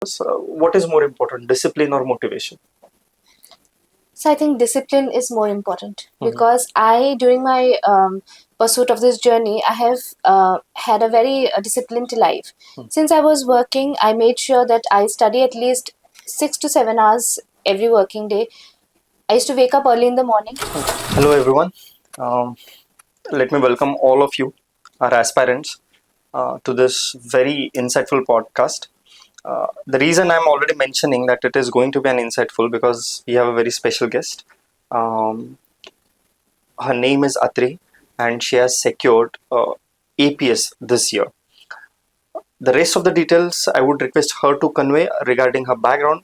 What is more important, discipline or motivation? So I think discipline is more important because during my pursuit of this journey, I have had a very disciplined life. Since I was working, I made sure that I study at least 6 to 7 hours every working day. I used to wake up early in the morning. Hello everyone. Um, Let me welcome all of you, our aspirants, to this very insightful podcast. The reason I'm already mentioning that it is going to be an insightful because we have a very special guest. Um, Her name is Aatreyee, and she has secured APS this year. The rest of the details I would request her to convey regarding her background.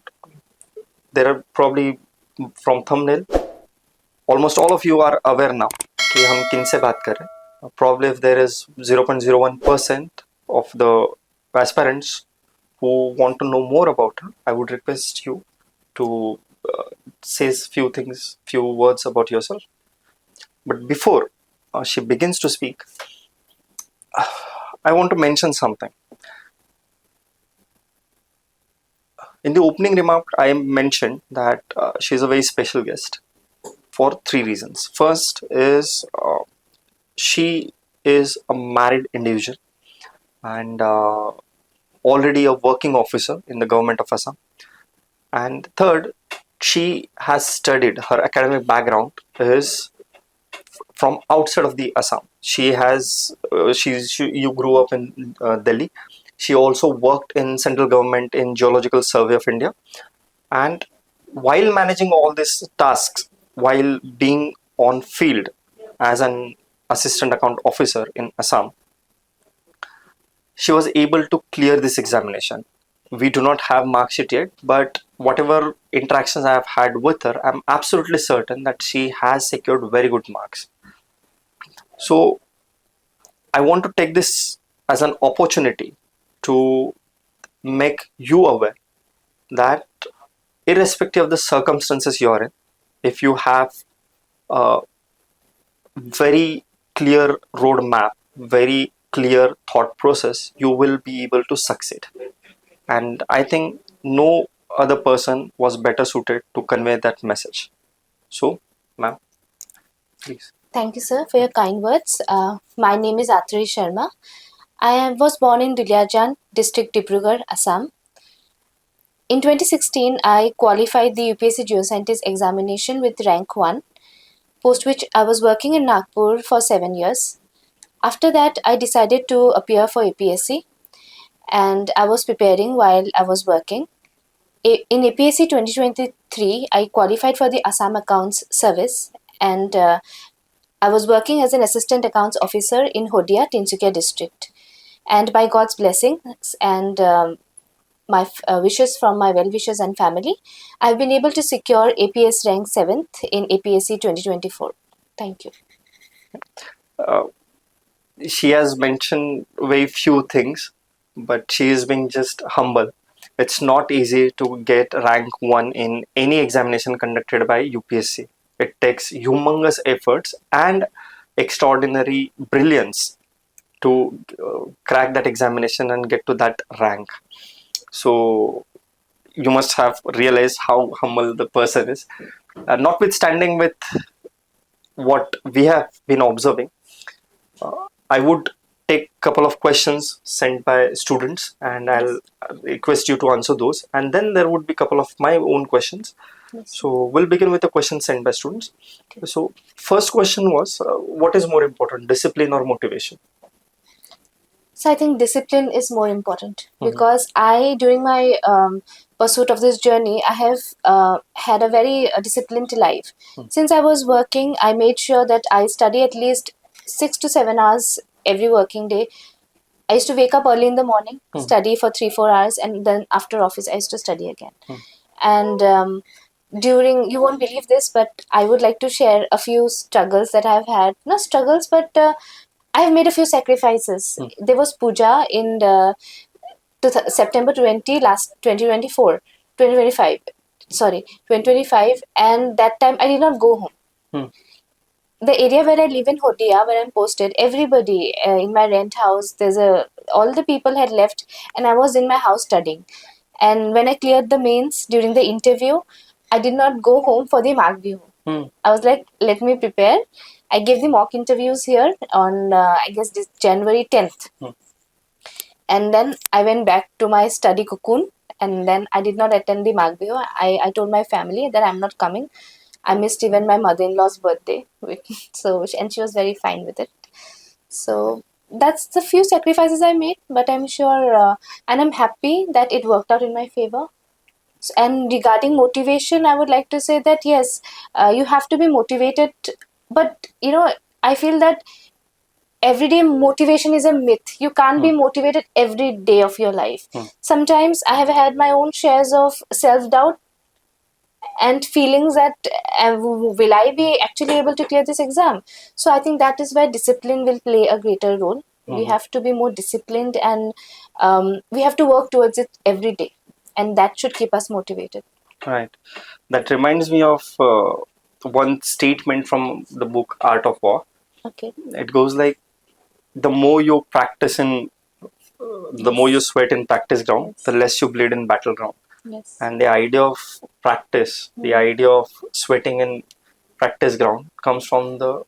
There are probably from thumbnail, almost all of you are aware now कि हम किन से बात कर रहे हैं. Probably if there is 0.01% of the aspirants who want to know more about her, I would request you to say few words about yourself. But before she begins to speak, I want to mention something. In the opening remark, I mentioned that she is a very special guest for three reasons. First is she is a married individual and already a working officer in the government of Assam. And third, she has studied, her academic background is from outside of the Assam. She has, you grew up in Delhi. She also worked in central government in Geological Survey of India. And while managing all these tasks, while being on field as an assistant account officer in Assam, she was able to clear this examination. We do not have mark sheet yet, but whatever interactions I have had with her, I'm absolutely certain that she has secured very good marks. So I want to take this as an opportunity to make you aware that irrespective of the circumstances you're in, if you have a very clear roadmap, very clear thought process, you will be able to succeed. And I think no other person was better suited to convey that message. So, ma'am, please. Thank you, sir, for your kind words. My name is Aatreyee Sharma. I was born in Duliajan, district Dibrugarh, Assam. In 2016, I qualified the UPSC Geoscientist examination with rank 1, post which I was working in Nagpur for 7 years. After that, I decided to appear for APSC and I was preparing while I was working. In APSC 2023, I qualified for the Assam Accounts Service and I was working as an assistant accounts officer in Hodia, Tinsukia district. And by God's blessings and my wishes from my well-wishers and family, I've been able to secure APS Rank 7th in APSC 2024. Thank you. She has mentioned very few things, but she is being just humble. It's not easy to get rank 1 in any examination conducted by UPSC. It takes humongous efforts and extraordinary brilliance to crack that examination and get to that rank. So you must have realized how humble the person is. Notwithstanding with what we have been observing, I would take a couple of questions sent by students and I'll request you to answer those. And then there would be a couple of my own questions. Yes. So we'll begin with the questions sent by students. So first question was, what is more important, discipline or motivation? So I think discipline is more important because during my pursuit of this journey, I have had a very disciplined life. Since I was working, I made sure that I study at least 6 to 7 hours every working day. I used to wake up early in the morning, study for 3-4 hours, and then after office, I used to study again. And during, you won't believe this, but I would like to share a few struggles that I've had. Not struggles, but I've made a few sacrifices. There was puja in September 2024, 2025. Sorry, 2025, and that time I did not go home. The area where I live in Hodia, where I'm posted, everybody in my rent house, all the people had left, and I was in my house studying. And when I cleared the mains during the interview, I did not go home for the mark view. I was like, let me prepare. I gave the mock interviews here on, I guess, this January 10th. And then I went back to my study cocoon, and then I did not attend the mark view. I told my family that I'm not coming. I missed even my mother-in-law's birthday. And she was very fine with it. So that's the few sacrifices I made, but I'm sure, and I'm happy that it worked out in my favor. And regarding motivation, I would like to say that yes, you have to be motivated, but I feel that everyday motivation is a myth. You can't be motivated every day of your life. Sometimes I have had my own shares of self-doubt and feelings that will I be actually able to clear this exam. So I think that is where discipline will play a greater role. We have to be more disciplined, and we have to work towards it every day, and that should keep us motivated. Right. That reminds me of one statement from the book Art of War. Okay. It goes like, the more you practice in, the more you sweat in practice ground, the less you bleed in battleground. Yes. And the idea of practice, the idea of sweating in practice ground comes from the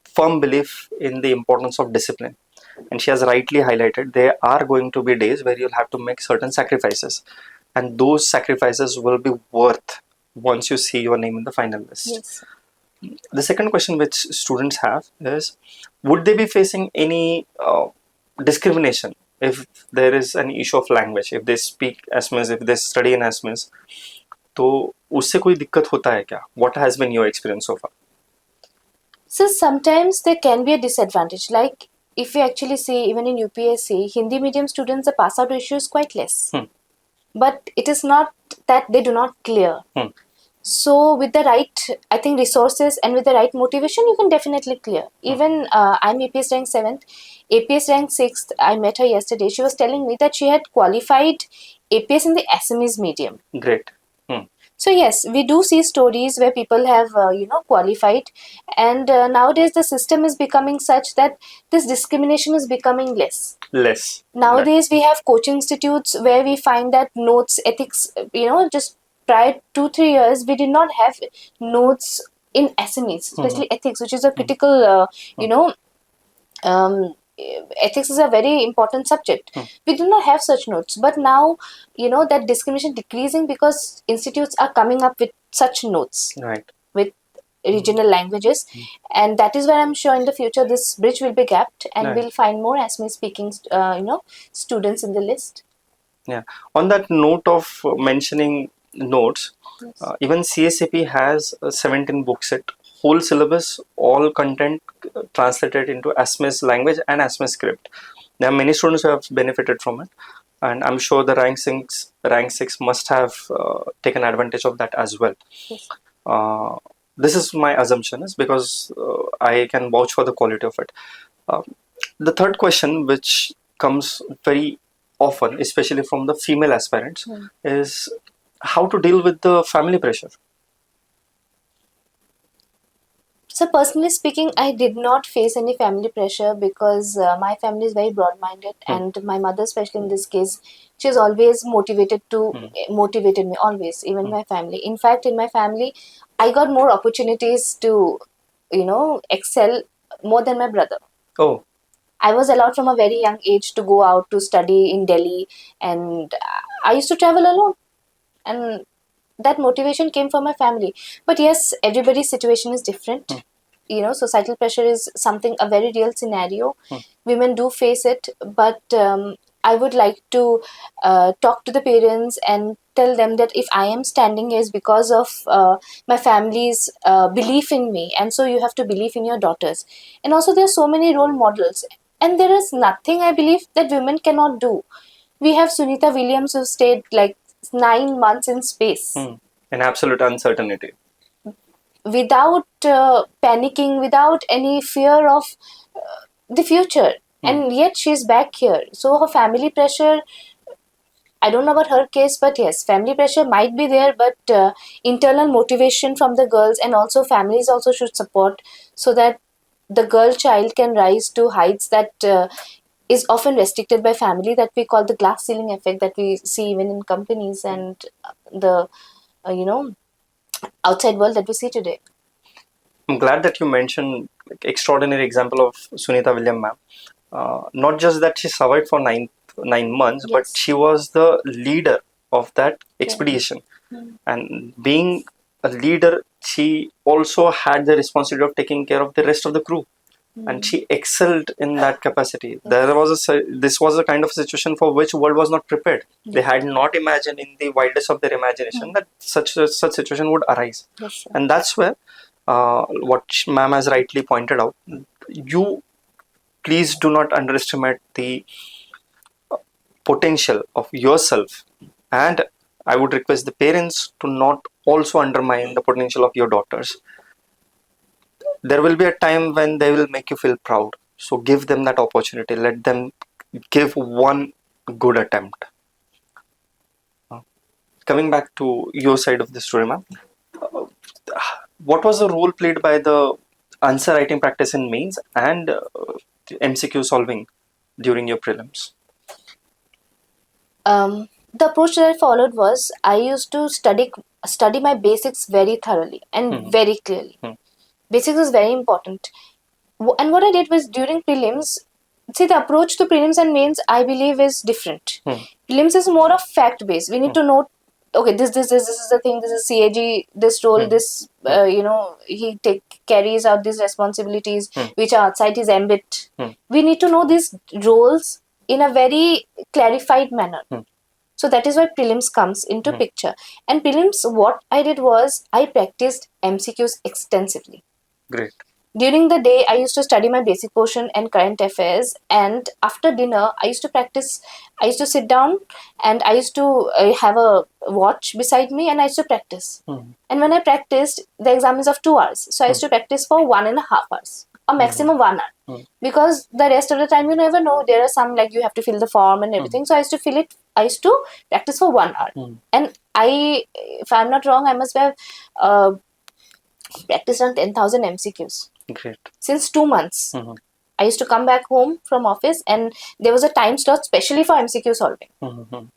firm belief in the importance of discipline. And she has rightly highlighted there are going to be days where you'll have to make certain sacrifices, and those sacrifices will be worth once you see your name in the final list. Yes. The second question which students have is, would they be facing any discrimination if there is an issue of language, if they speak Assamese, if they study in Assamese, तो उससे कोई दिक्कत होता है क्या? What has been your experience so far? So sometimes there can be a disadvantage. Like if you actually see, even in UPSC, Hindi medium students, the pass out ratio is quite less. But it is not that they do not clear. So with the right, I think, resources and with the right motivation, you can definitely clear. Even I'm APS rank 7th, APS rank 6th. I met her yesterday. She was telling me that she had qualified APS in the Assamese medium. Great. So yes, we do see stories where people have qualified, and nowadays the system is becoming such that this discrimination is becoming less. Nowadays we have coaching institutes where we find that notes, ethics, just prior 2-3 years we did not have notes in Assamese, especially ethics, which is a critical ethics is a very important subject. We do not have such notes, but now that discrimination decreasing because institutes are coming up with such notes, right, with regional languages, and that is where I'm sure in the future this bridge will be gapped, and we'll find more Assamese speaking students in the list. Yeah. On that note of mentioning notes, even CSAP has a 17 book set, whole syllabus, all content translated into Assamese language and Assamese script. There are many students who have benefited from it, and I'm sure the rank 6 must have taken advantage of that as well. Yes. This is my assumption, is because I can vouch for the quality of it. The third question, which comes very often, especially from the female aspirants, is how to deal with the family pressure. So personally speaking, I did not face any family pressure because my family is very broad-minded, and my mother, especially in this case, she has always motivated me always, even my family. In fact, in my family, I got more opportunities to, excel more than my brother. Oh. I was allowed from a very young age to go out to study in Delhi, and I used to travel alone, and that motivation came from my family. But yes, everybody's situation is different. Societal pressure is something, a very real scenario. Women do face it, but I would like to talk to the parents and tell them that if I am standing here is because of my family's belief in me, and so you have to believe in your daughters. And also there are so many role models, and there is nothing, I believe, that women cannot do. We have Sunita Williams, who stayed like 9 months in space. In absolute uncertainty. Without panicking, without any fear of the future. And yet she's back here. So her family pressure, I don't know about her case, but yes, family pressure might be there, but internal motivation from the girls, and also families also should support, so that the girl child can rise to heights that is often restricted by family, that we call the glass ceiling effect, that we see even in companies and the outside world that we see today. I'm glad that you mentioned extraordinary example of Sunita William ma'am. Not just that she survived for 9 months, but Yes. she was the leader of that expedition. And being a leader, she also had the responsibility of taking care of the rest of the crew. And she excelled in that capacity. This was a kind of situation for which world was not prepared. They had not imagined in the wildest of their imagination that such situation would arise. Yes, sir. And that's where what ma'am has rightly pointed out, you please do not underestimate the potential of yourself, and I would request the parents to not also undermine the potential of your daughters. There will be a time when they will make you feel proud, so give them that opportunity. Let them give one good attempt. Coming back to your side of the story, ma'am, what was the role played by the answer writing practice in mains and MCQ solving during your prelims? The approach that I followed was, I used to study my basics very thoroughly and very clearly. Basics is very important. And what I did was, during prelims, see, the approach to prelims and mains, I believe, is different. Prelims is more of fact based. We need to know, okay, this is the thing, this is CAG, this role, this he carries out these responsibilities which are outside his ambit. We need to know these roles in a very clarified manner. So that is why prelims comes into picture. And prelims, what I did was, I practiced MCQs extensively. Great. During the day, I used to study my basic portion and current affairs, and after dinner, I used to practice. I used to sit down and I used to have a watch beside me, and I used to practice. And when I practiced, the exam is of 2 hours, so I used to practice for 1.5 hours, or maximum 1 hour, because the rest of the time, you never know, there are some, like, you have to fill the form and everything. So I used to fill it. I used to practice for 1 hour, and if I'm not wrong, I must have practiced on 10,000 MCQs. Great. Since 2 months. I used to come back home from office, and there was a time slot specially for MCQ solving.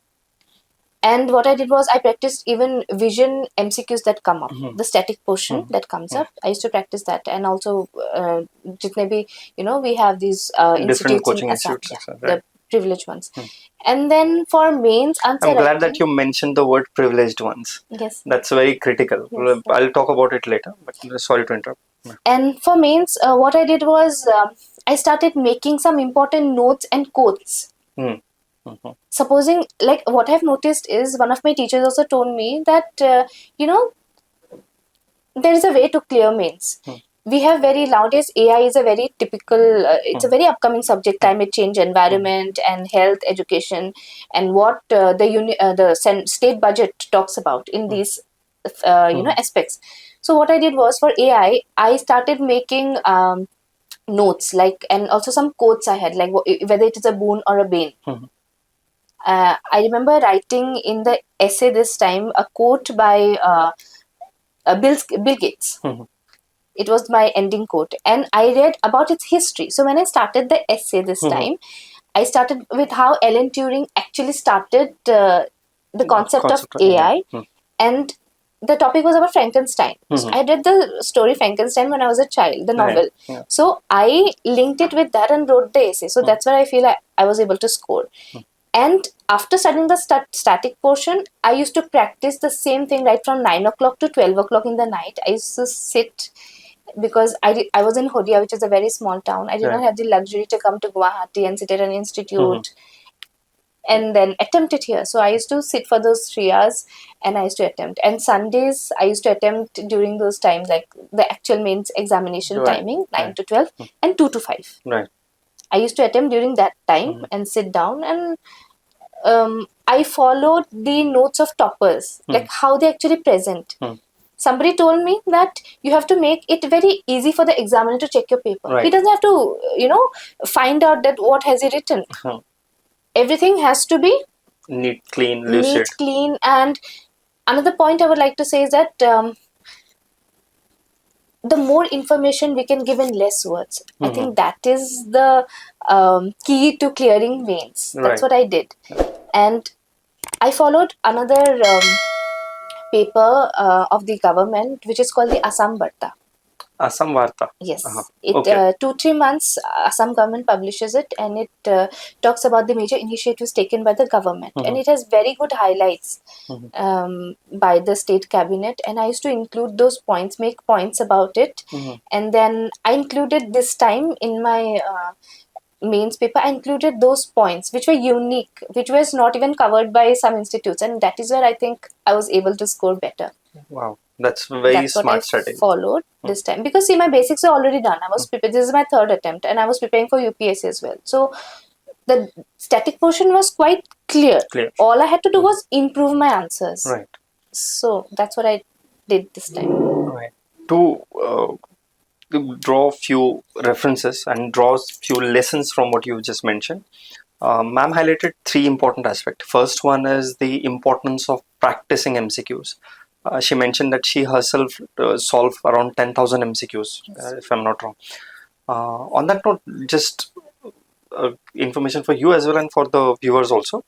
And what I did was, I practiced even vision MCQs that come up, the static portion that comes up. I used to practice that, and also maybe we have these institutes coaching in Assam, institutes, right? the privileged ones. And then for mains answer I'm glad writing, that you mentioned the word privileged ones. Yes. That's very critical. Yes, sir. I'll talk about it later, but sorry to interrupt. And for mains, what I did was, I started making some important notes and quotes. Supposing, like, what I've noticed is, one of my teachers also told me that, there is a way to clear mains. We have nowadays, AI is a very typical, it's a very upcoming subject, climate change, environment, and health, education, and what the state budget talks about in these, aspects. So what I did was, for AI, I started making notes, like, and also some quotes I had, like, whether it is a boon or a bane. I remember writing in the essay this time a quote by Bill Gates. It was my ending quote, and I read about its history. So when I started the essay this time, I started with how Alan Turing actually started the concept of AI, and the topic was about Frankenstein. So I read the story Frankenstein when I was a child, the novel. So I linked it with that and wrote the essay. So that's where I feel I was able to score. And after studying the static portion, I used to practice the same thing right from 9 o'clock to 12 o'clock in the night. I used to sit, because I was in Hodia, which is a very small town. I did not have the luxury to come to Guwahati and sit at an institute and then attempt it here. So I used to sit for those 3 hours, and I used to attempt. And Sundays, I used to attempt during those times, like the actual mains examination timing, 9 to 12 and 2 to 5. Right. I used to attempt during that time and sit down, and I followed the notes of toppers, like how they actually present. Somebody told me that you have to make it very easy for the examiner to check your paper. He doesn't have to, find out that what has he written. Everything has to be neat, clean, lucid. Neat, clean. And another point I would like to say is that the more information we can give in less words. I think that is the key to clearing mains. That's Right. what I did. And I followed another paper of the government, which is called the Assam Varta. Assam Varta. Yes, It okay. 2-3 months Assam government publishes it, and it talks about the major initiatives taken by the government, and it has very good highlights by the state cabinet. And I used to include those points, make points about it, and then I included this time in my mains paper. I included those points which were unique, which was not even covered by some institutes, and that is where I think I was able to score better. Wow, that's very That's what smart I strategy. followed this time, because see, my basics were already done. I was prepared. This is my third attempt, and I was preparing for UPSC as well. So the static portion was quite clear. All I had to do was improve my answers. Right. So that's what I did this time. Right. To draw few references and draw few lessons from what you just mentioned, ma'am highlighted three important aspects. First one is the importance of practicing MCQs. She mentioned that she herself solved around 10,000 MCQs, if I'm not wrong. On that note, just information for you as well and for the viewers also,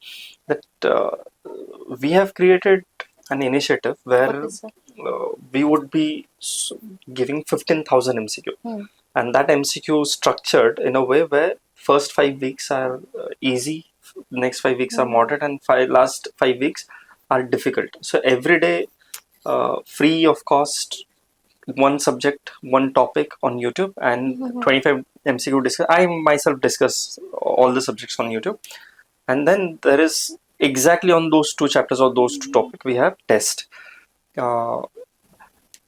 that we have created an initiative where we would be giving 15,000 MCQ, and that MCQ structured in a way where first 5 weeks are easy, next 5 weeks are moderate, and last 5 weeks are difficult. So every day, free of cost, one subject, one topic on YouTube, and 25 MCQ discuss. I myself discuss all the subjects on YouTube, and then there is exactly on those two chapters or those two topics we have test.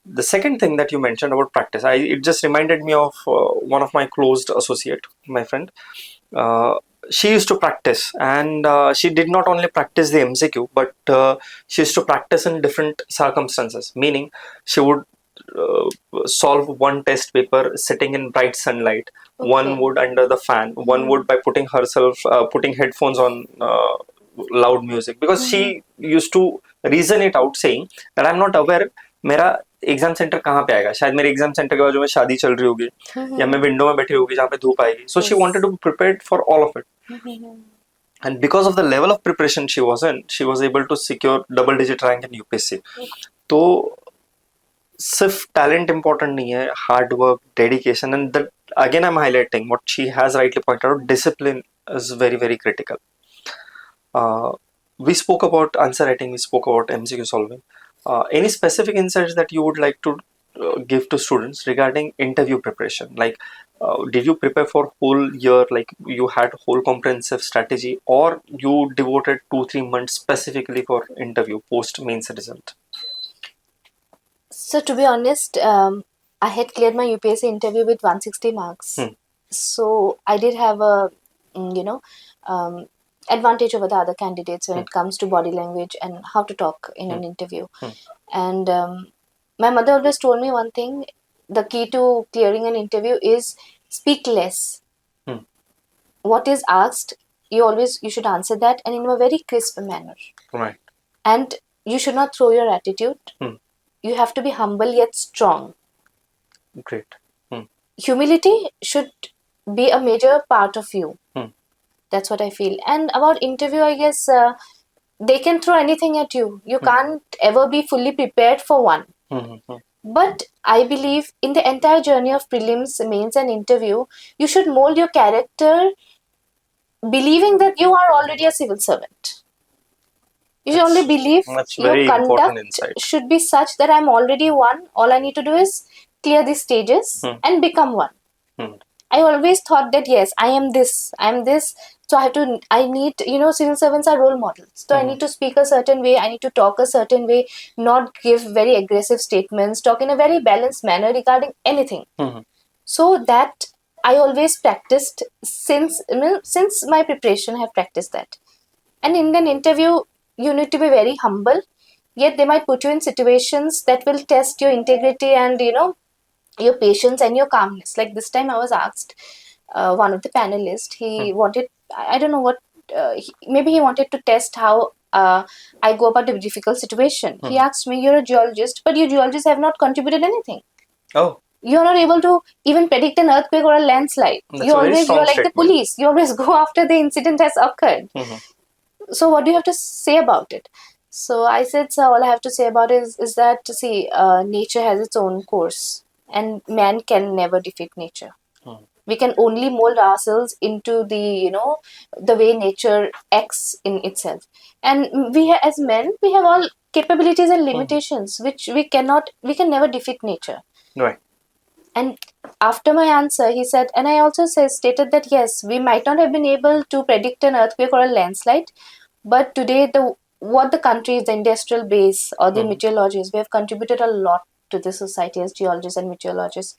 The second thing that you mentioned about practice, it just reminded me of one of my closed associate, my friend. She used to practice, and she did not only practice the MCQ, but she used to practice in different circumstances. Meaning, she would solve one test paper sitting in bright sunlight. Okay. One would under the fan. One would by putting herself, putting headphones on loud music, because she used to reason it out, saying that I'm not aware मेरा exam centre कहाँ पे आएगा, शायद मेरे exam centre के बाजू में शादी चल रही होगी, या मैं विंडो में बैठी होगी जहाँ पे धूप आएगी. So she wanted to be prepared for all of it. And because of the level of preparation she was in, she was able to secure double digit rank in UPSC. तो सिर्फ talent important नहीं है, hard work, dedication, and that again I am highlighting what she has rightly pointed out, discipline is very very critical. We spoke about answer writing, we spoke about MCQ solving. Any specific insights that you would like to give to students regarding interview preparation? Like, did you prepare for whole year, like you had whole comprehensive strategy, or you devoted 2-3 months specifically for interview post mains result? So to be honest, I had cleared my UPSC interview with 160 marks. So I did have a advantage over the other candidates when it comes to body language and how to talk in an interview. And my mother always told me one thing: the key to clearing an interview is speak less. What is asked, you should answer that, and in a very crisp manner. Right. And you should not throw your attitude. You have to be humble yet strong. Great. Humility should be a major part of you. That's what I feel. And about interview, I guess they can throw anything at you. You can't ever be fully prepared for one. But I believe in the entire journey of prelims, mains, and interview, you should mold your character believing that you are already a civil servant. You should only believe your conduct should be such that I'm already one. All I need to do is clear these stages and become one. I always thought that yes, I am this. So I need, civil servants are role models. So I need to speak a certain way. I need to talk a certain way, not give very aggressive statements, talk in a very balanced manner regarding anything. So that I always practiced since my preparation. I have practiced that. And in an interview, you need to be very humble, yet they might put you in situations that will test your integrity and your patience and your calmness. Like this time I was asked, one of the panelists, he wanted, I don't know what, maybe he wanted to test how I go about a difficult situation. He asked me, you're a geologist, but you geologists have not contributed anything. Oh. You're not able to even predict an earthquake or a landslide. That's You're a very strong like the statement. police. You always go after the incident has occurred. So what do you have to say about it? So I said, so all I have to say about it is that, see, nature has its own course, and man can never defeat nature. We can only mold ourselves into the the way nature acts in itself. And as men, we have all capabilities and limitations which we can never defeat nature. Right. And after my answer, he said, and I also stated that yes, we might not have been able to predict an earthquake or a landslide, but today what the countries, the industrial base or the meteorologists, we have contributed a lot to the society as geologists and meteorologists.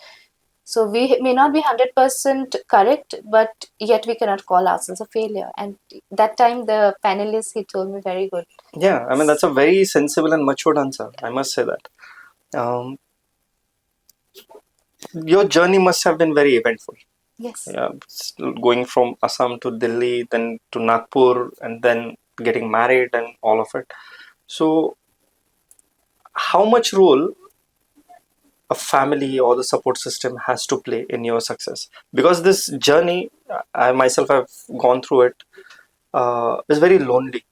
So we may not be 100% correct, but yet we cannot call ourselves a failure. And that time the panelist, he told me very good. Yeah, I mean, that's a very sensible and matured answer, I must say that. Your journey must have been very eventful. Yes. Yeah, going from Assam to Delhi, then to Nagpur, and then getting married and all of it. So, how much role a family or the support system has to play in your success? Because this journey, I myself have gone through it, is very lonely.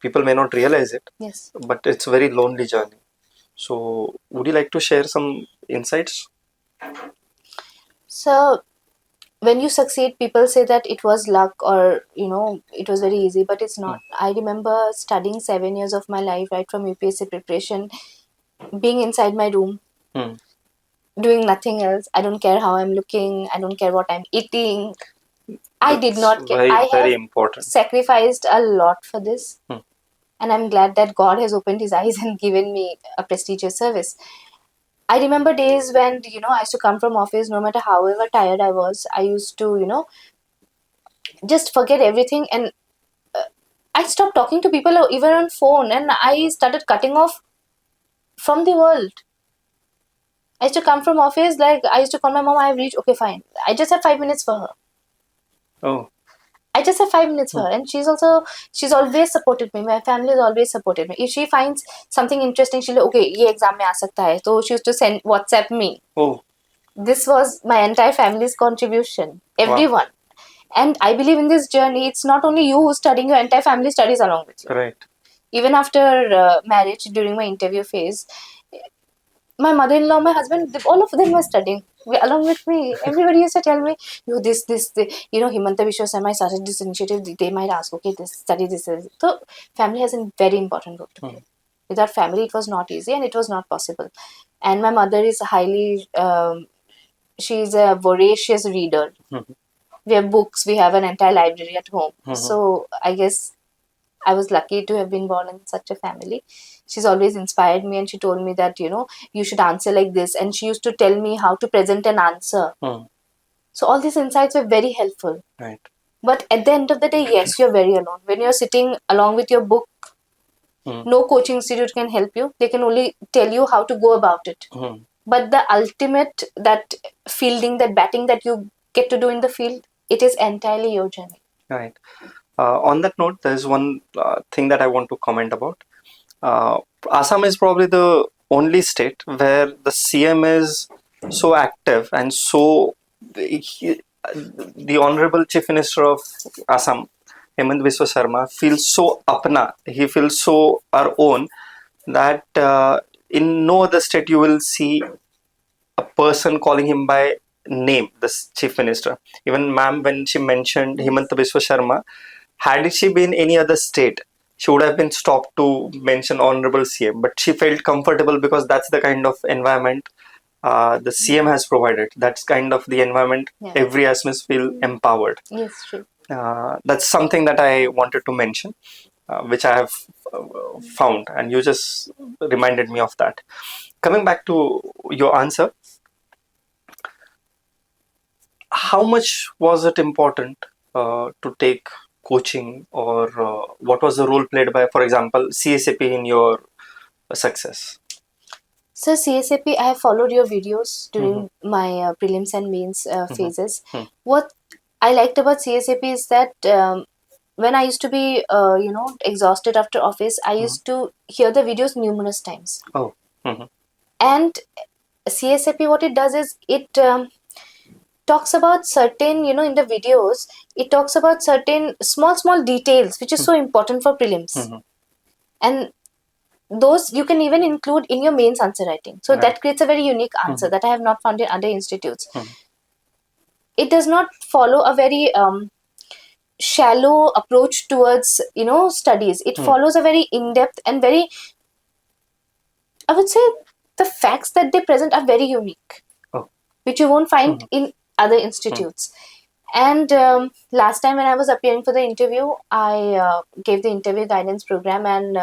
People may not realize it, Yes. but it's a very lonely journey. So, would you like to share some insights? So when you succeed, people say that it was luck, or it was very easy, but it's not. I remember studying 7 years of my life, right from UPSC preparation, being inside my room, doing nothing else. I don't care how I'm looking, I don't care what I'm eating. I did not care. Very, I very have important. sacrificed a lot for this. And I'm glad that God has opened his eyes and given me a prestigious service. I remember days when I used to come from office, no matter however tired I was, I used to just forget everything, and I stopped talking to people even on phone, and I started cutting off from the world. I used to come from office, like I used to call my mom, I've reached, okay, fine. I just have 5 minutes for her. Oh. I just have 5 minutes for her. And she's always supported me. My family has always supported me. If she finds something interesting, she'll like, okay, ye exam mein aa sakta hai. So she used to send WhatsApp me. Oh. This was my entire family's contribution. Everyone. Wow. And I believe in this journey, it's not only you who's studying, your entire family studies along with you. Right. Even after marriage, during my interview phase, my mother-in-law, my husband, all of them were studying along with me. Everybody used to tell me, this, Himanta Vishwa Sharma started this initiative. They might ask, okay, this, study this. So family has a very important role to play. Without family, it was not easy and it was not possible. And my mother is she's a voracious reader. We have books, we have an entire library at home. So I guess I was lucky to have been born in such a family. She's always inspired me, and she told me that, you should answer like this. And she used to tell me how to present an answer. So all these insights were very helpful. Right. But at the end of the day, yes, you're very alone. When you're sitting along with your book, no coaching institute can help you. They can only tell you how to go about it. But the ultimate, that fielding, that batting that you get to do in the field, it is entirely your journey. Right. On that note, there's one thing that I want to comment about. Assam is probably the only state where the CM is so active and so the Honorable Chief Minister of Assam, Hemant Biswa Sharma, feels so apna. He feels so our own that in no other state you will see a person calling him by name, the Chief Minister. Even ma'am, when she mentioned Hemant Biswa Sharma, had she been any other state, she would have been stopped to mention Honorable CM. But she felt comfortable because that's the kind of environment the CM has provided. That's kind of the environment every Assamese feel empowered. Yes, true. That's something that I wanted to mention, which I have found, and you just reminded me of that. Coming back to your answer, how much was it important to take coaching, or what was the role played by, for example, CSAP in your success? So CSAP, I have followed your videos during my prelims and mains phases. What I liked about CSAP is that when I used to be, exhausted after office, I used to hear the videos numerous times. Oh. And CSAP, what it does is it talks about certain, in the videos, it talks about certain small details which is so important for prelims. And those you can even include in your mains answer writing. So that creates a very unique answer that I have not found in other institutes. It does not follow a very shallow approach towards studies. It follows a very in-depth and very, I would say, the facts that they present are very unique, which you won't find in other institutes. And last time when I was appearing for the interview, I gave the interview guidance program, and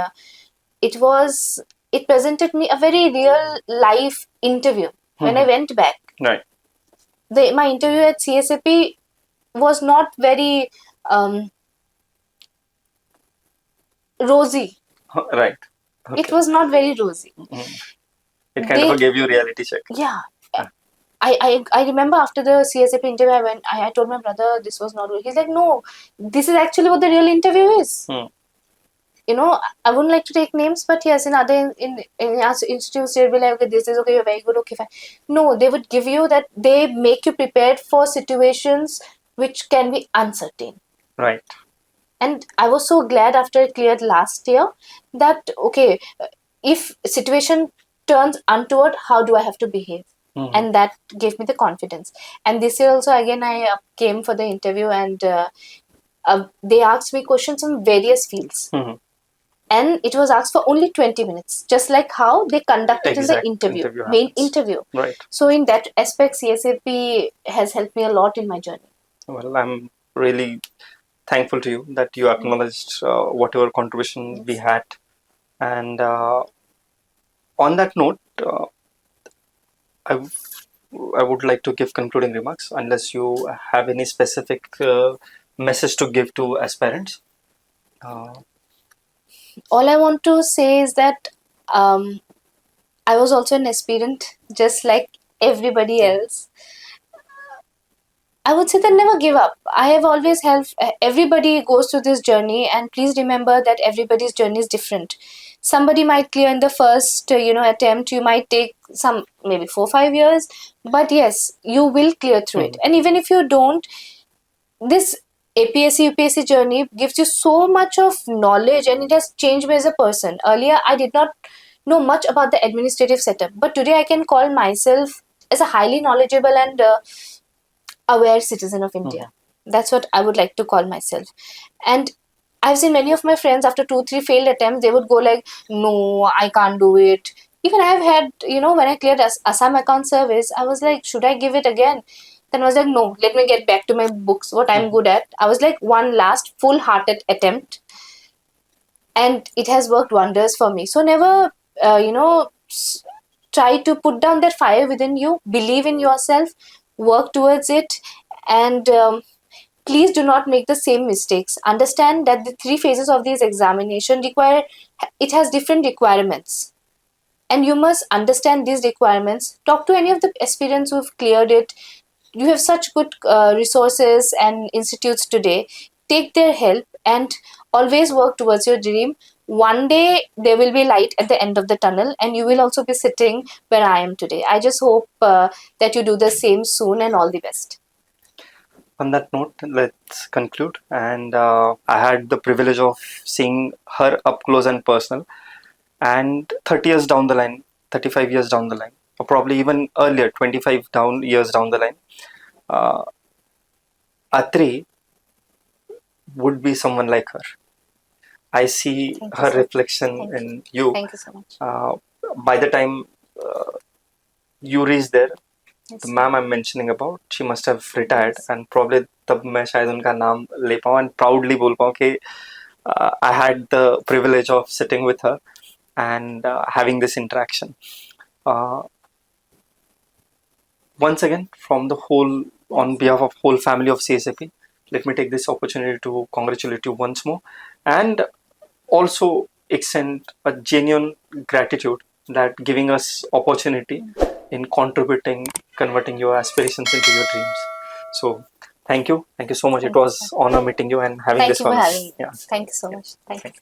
it presented me a very real life interview. When I went back, Right. My interview at CSAP was not very rosy. Right. Okay. It was not very rosy. It kind of gave you a reality check. Yeah. I remember after the CSAP interview, I told my brother this was not good. He's like, no, this is actually what the real interview is. I wouldn't like to take names, but yes, in other in institutes, they'll be like, okay, this is okay, you're very good, okay, fine. No, they would give you that, they make you prepared for situations which can be uncertain. Right. And I was so glad after I cleared last year that, okay, if situation turns untoward, how do I have to behave? And that gave me the confidence. And this year also, again, I came for the interview, and they asked me questions on various fields. And it was asked for only 20 minutes, just like how they conducted in the interview main interview. Right. So in that aspect, CSAP has helped me a lot in my journey. Well, I'm really thankful to you that you acknowledged whatever contribution we had. And on that note, I would like to give concluding remarks, unless you have any specific message to give to aspirants. All I want to say is that I was also an aspirant, just like everybody else. I would say that never give up. I have always helped. Everybody goes through this journey, and please remember that everybody's journey is different. Somebody might clear in the first, attempt. You might take some maybe 4-5 years, but yes, you will clear through it. And even if you don't, this APSC UPSC journey gives you so much of knowledge, and it has changed me as a person. Earlier, I did not know much about the administrative setup, but today I can call myself as a highly knowledgeable and aware citizen of India. That's what I would like to call myself. And I've seen many of my friends, after 2-3 failed attempts, they would go like, no, I can't do it. Even I've had, when I cleared Assam Account Service, I was like, should I give it again? Then I was like, no, let me get back to my books, what I'm good at. I was like, one last full-hearted attempt. And it has worked wonders for me. So never, try to put down that fire within you. Believe in yourself. Work towards it. And please do not make the same mistakes. Understand that the 3 phases of this examination it has different requirements. And you must understand these requirements. Talk to any of the aspirants who've cleared it. You have such good resources and institutes today. Take their help and always work towards your dream. One day there will be light at the end of the tunnel, and you will also be sitting where I am today. I just hope that you do the same soon, and all the best. On that note, let's conclude. And I had the privilege of seeing her up close and personal. And 30 years down the line, 35 years down the line, or probably even earlier, 25 years down the line, Aatreyee would be someone like her. I see her reflection in you. Thank you so much. By the time you reach there, the ma'am I'm mentioning about, she must have retired, and probably तब मैं शायद उनका नाम ले पाऊँ and proudly बोल पाऊँ कि I had the privilege of sitting with her and having this interaction. Once again, from the whole, on behalf of whole family of CSAP, let me take this opportunity to congratulate you once more, and also extend a genuine gratitude that giving us opportunity in converting your aspirations into your dreams. So thank you so much. It was honor meeting you and having this fun. Thank you for having me. Yeah. Thank you so much. Thank you.